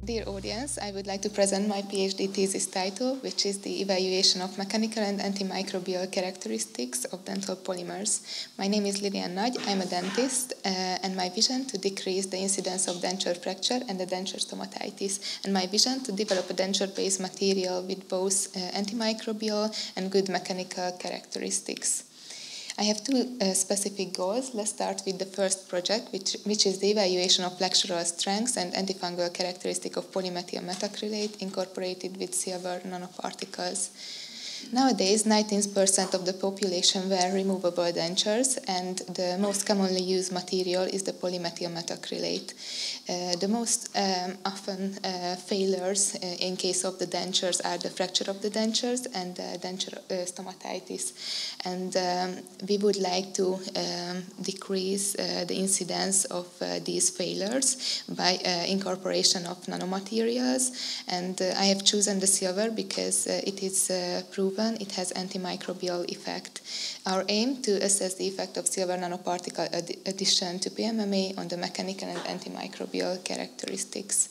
Dear audience, I would like to present my PhD thesis title, which is the evaluation of mechanical and antimicrobial characteristics of dental polymers. My name is Lilien Nagy, I'm a dentist, and my vision to decrease the incidence of denture fracture and the denture stomatitis, and my vision to develop a denture-based material with both antimicrobial and good mechanical characteristics. I have two specific goals. Let's start with the first project, which is the evaluation of flexural strengths and antifungal characteristic of polymethyl metacrylate incorporated with silver nanoparticles. Nowadays, 19% of the population wear removable dentures, and the most commonly used material is the polymethyl metacrylate. The most often failures in case of the dentures are the fracture of the dentures and the denture stomatitis. And we would like to decrease the incidence of these failures by incorporation of nanomaterials. And I have chosen the silver because it is proven it has antimicrobial effect. Our aim to assess the effect of silver nanoparticle addition to PMMA on the mechanical and antimicrobial characteristics.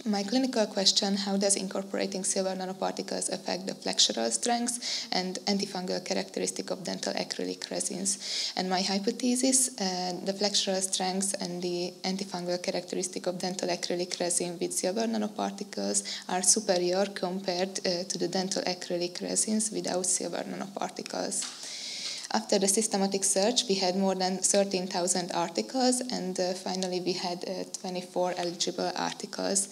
My clinical question: how does incorporating silver nanoparticles affect the flexural strengths and antifungal characteristic of dental acrylic resins? And my hypothesis: the flexural strengths and the antifungal characteristic of dental acrylic resin with silver nanoparticles are superior compared to the dental acrylic resins without silver nanoparticles. After the systematic search, we had more than 13,000 articles, and finally we had 24 eligible articles.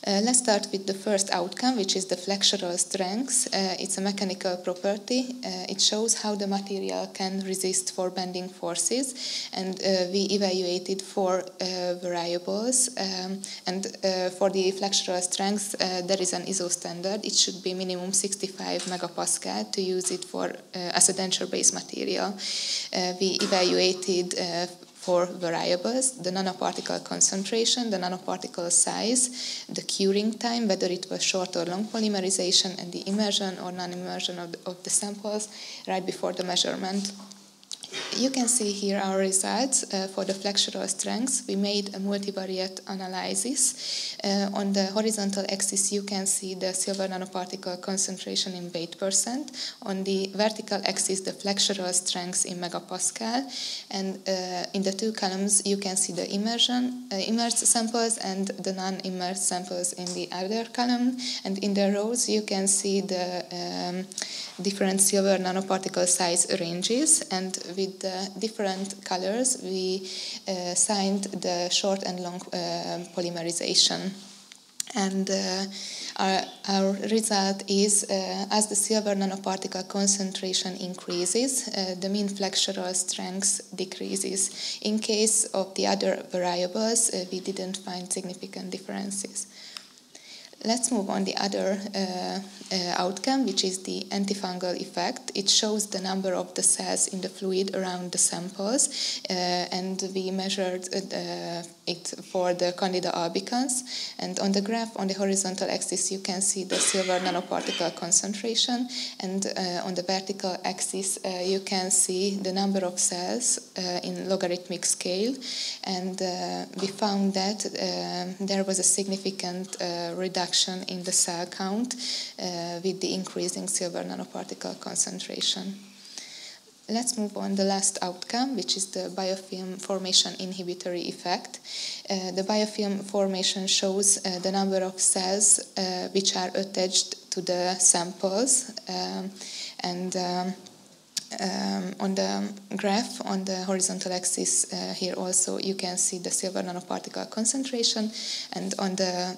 Let's start with the first outcome, which is the flexural strengths. It's a mechanical property. It shows how the material can resist for bending forces, and we evaluated four variables. And for the flexural strengths, there is an ISO standard. It should be minimum 65 megapascal to use it for as a denture-based material. We evaluated four variables: the nanoparticle concentration, the nanoparticle size, the curing time, whether it was short or long polymerization, and the immersion or non-immersion of the samples right before the measurement. You can see here our results for the flexural strengths. We made a multivariate analysis. On the horizontal axis, you can see the silver nanoparticle concentration in weight %. On the vertical axis, the flexural strengths in megapascal. And in the two columns, you can see the immersed samples and the non-immersed samples in the other column. And in the rows, you can see the different silver nanoparticle size ranges, and with the different colors we signed the short and long polymerization. And our result is, as the silver nanoparticle concentration increases, the mean flexural strength decreases. In case of the other variables, we didn't find significant differences. Let's move on the other outcome, which is the antifungal effect. It shows the number of the cells in the fluid around the samples, and we measured it for the Candida albicans. And on the graph on the horizontal axis, you can see the silver nanoparticle concentration, and on the vertical axis, you can see the number of cells in logarithmic scale. And we found that there was a significant reduction in the cell count with the increasing silver nanoparticle concentration. Let's move on to the last outcome, which is the biofilm formation inhibitory effect. The biofilm formation shows the number of cells which are attached to the samples, and on the graph on the horizontal axis here also you can see the silver nanoparticle concentration, and on the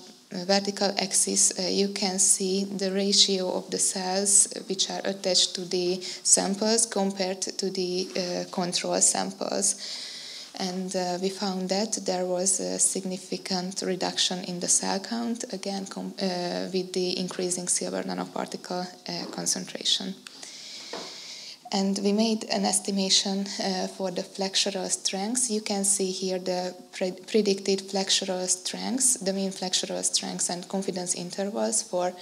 vertical axis you can see the ratio of the cells which are attached to the samples compared to the control samples. And we found that there was a significant reduction in the cell count, again with the increasing silver nanoparticle concentration. And we made an estimation for the flexural strengths. You can see here the predicted flexural strengths, the mean flexural strengths and confidence intervals for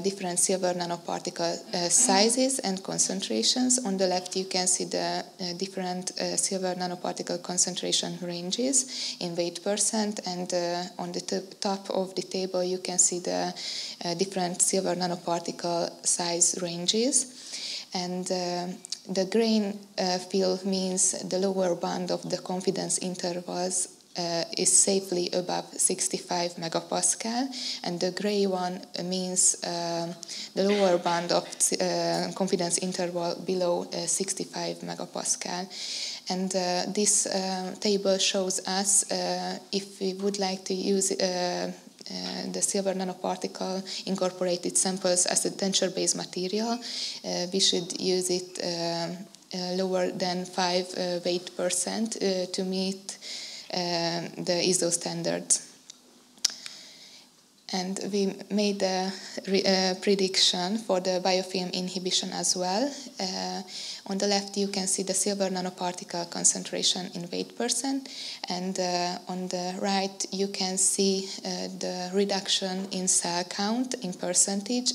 different silver nanoparticle sizes and concentrations. On the left, you can see the different silver nanoparticle concentration ranges in weight percent, and on the top of the table, you can see the different silver nanoparticle size ranges. And the green field means the lower bound of the confidence intervals is safely above 65 megapascal, and the gray one means the lower bound of confidence interval below 65 megapascal. And this table shows us if we would like to use the silver nanoparticle incorporated samples as a denture-based material, we should use it lower than 5 weight percent to meet the ISO standards. And we made a prediction for the biofilm inhibition as well. On the left, you can see the silver nanoparticle concentration in weight percent, and on the right, you can see the reduction in cell count in percentage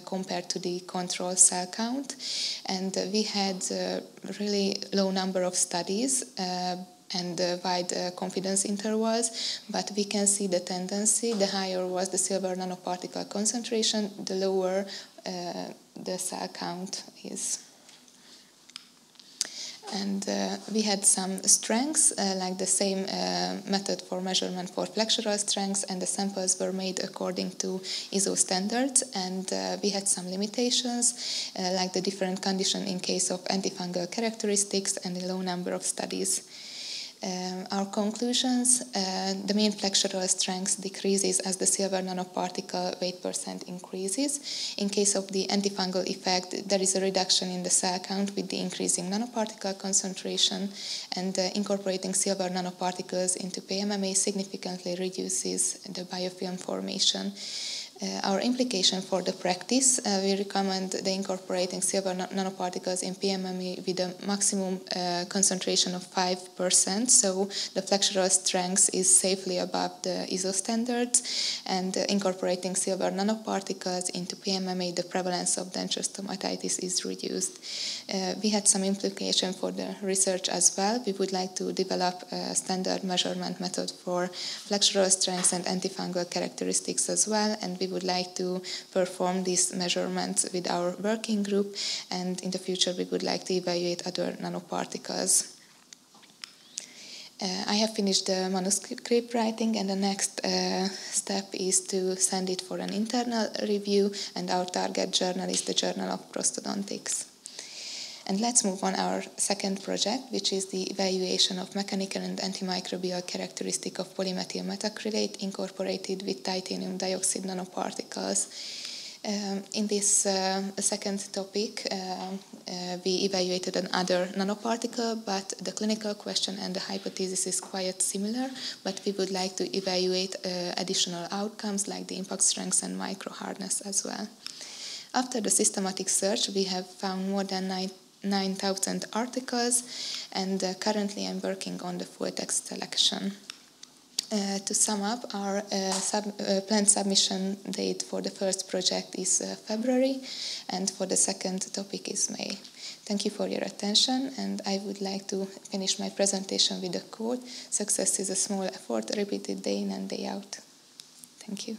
compared to the control cell count. And we had a really low number of studies and wide confidence intervals, but we can see the tendency. The higher was the silver nanoparticle concentration, the lower the cell count is. And we had some strengths, like the same method for measurement for flexural strengths, and the samples were made according to ISO standards. And we had some limitations, like the different condition in case of antifungal characteristics and the low number of studies. Our conclusions, the mean flexural strength decreases as the silver nanoparticle weight percent increases. In case of the antifungal effect, there is a reduction in the cell count with the increasing nanoparticle concentration, and incorporating silver nanoparticles into PMMA significantly reduces the biofilm formation. Our implication for the practice, we recommend the incorporating silver nanoparticles in PMMA with a maximum concentration of 5%, so the flexural strength is safely above the ISO standards, and incorporating silver nanoparticles into PMMA, the prevalence of denture stomatitis is reduced. We had some implication for the research as well. We would like to develop a standard measurement method for flexural strengths and antifungal characteristics as well, and we would like to perform these measurements with our working group, and in the future we would like to evaluate other nanoparticles. I have finished the manuscript writing, and the next step is to send it for an internal review, and our target journal is the Journal of Prosthodontics. And let's move on our second project, which is the evaluation of mechanical and antimicrobial characteristic of polymethyl metacrylate incorporated with titanium dioxide nanoparticles. In this second topic, we evaluated another nanoparticle, but the clinical question and the hypothesis is quite similar, but we would like to evaluate additional outcomes like the impact strength and micro-hardness as well. After the systematic search, we have found more than 9,000 articles, and currently I'm working on the full text selection. To sum up, our planned submission date for the first project is February, and for the second topic is May. Thank you for your attention, and I would like to finish my presentation with a quote: "Success is a small effort repeated day in and day out." Thank you.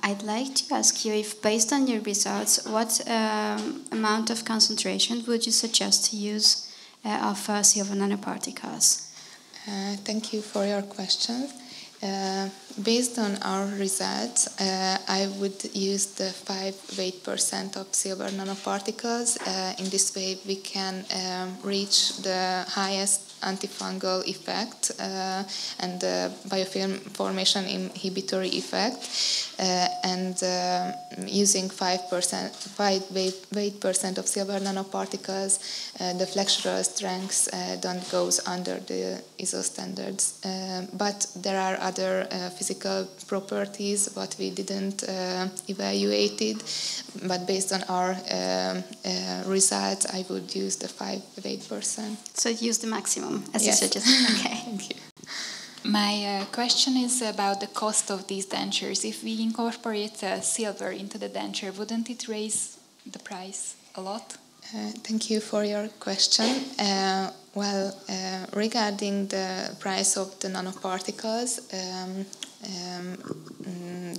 I'd like to ask you if, based on your results, what amount of concentration would you suggest to use of silver nanoparticles? Thank you for your question. Based on our results, I would use the 5 weight percent of silver nanoparticles. In this way, we can reach the highest antifungal effect and the biofilm formation inhibitory effect, and using 5 weight percent of silver nanoparticles, the flexural strengths don't goes under the ISO standards. But there are other physical properties what we didn't evaluated, but based on our results, I would use the 5-8%. So use the maximum, as Yes. you suggested. Okay. Thank you. My question is about the cost of these dentures. If we incorporate silver into the denture, wouldn't it raise the price a lot? Thank you for your question. Regarding the price of the nanoparticles,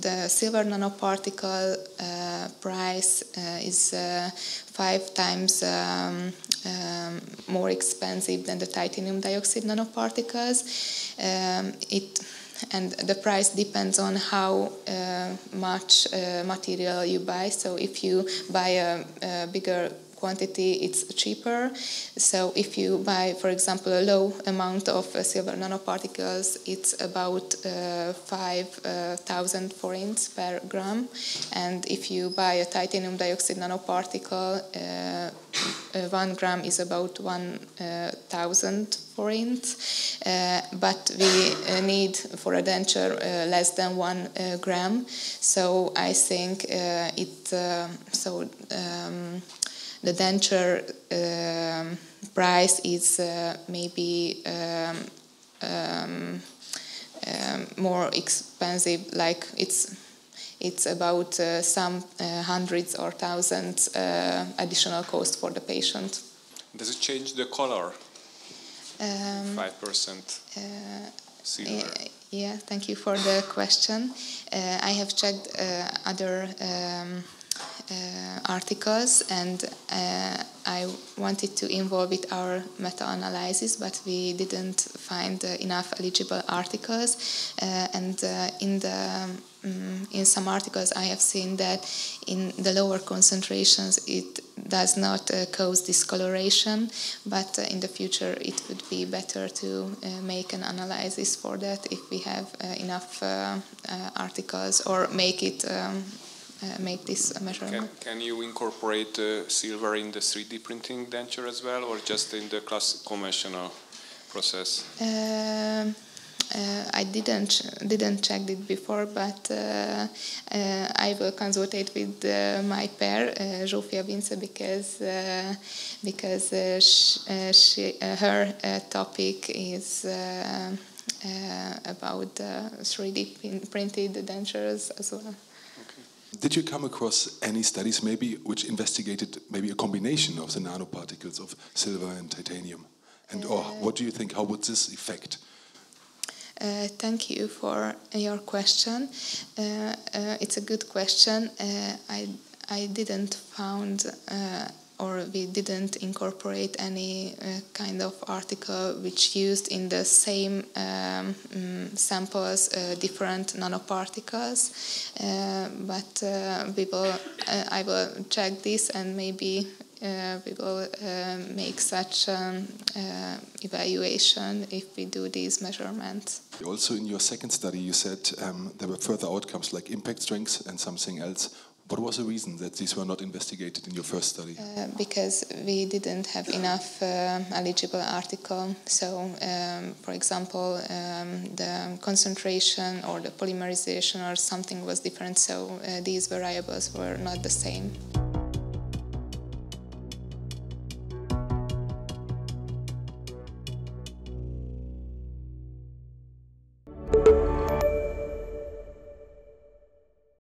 the silver nanoparticle price is 5 times more expensive than the titanium dioxide nanoparticles. And the price depends on how much material you buy. So if you buy a bigger quantity, it's cheaper. So if you buy, for example, a low amount of silver nanoparticles, it's about 5,000 forints per gram. And if you buy a titanium dioxide nanoparticle, 1 gram is about 1,000 forints. But we need for a denture less than 1 gram. So I think the denture price is maybe more expensive, like it's about some hundreds or thousands additional cost for the patient. Does it change the color? 5% silver. Yeah, thank you for the question. I have checked other articles, and I wanted to involve it our meta-analysis, but we didn't find enough eligible articles. In some articles I have seen that in the lower concentrations it does not cause discoloration, but in the future it would be better to make an analysis for that if we have enough articles, or make this measurement. Can you incorporate silver in the 3D printing denture as well, or just in the conventional process? I didn't check it before, but I will consult it with my pair, Zsófia Vince, because her topic is about 3D printed dentures as well. Did you come across any studies maybe which investigated maybe a combination of the nanoparticles of silver and titanium? And or what do you think, how would this affect? Thank you for your question. It's a good question. I didn't found or we didn't incorporate any kind of article which used in the same samples different nanoparticles. But I will check this, and maybe we will make such evaluation if we do these measurements. Also, in your second study, you said there were further outcomes like impact strengths and something else. What was the reason that these were not investigated in your first study? Because we didn't have enough eligible article. So, for example, the concentration or the polymerization or something was different. So these variables were not the same.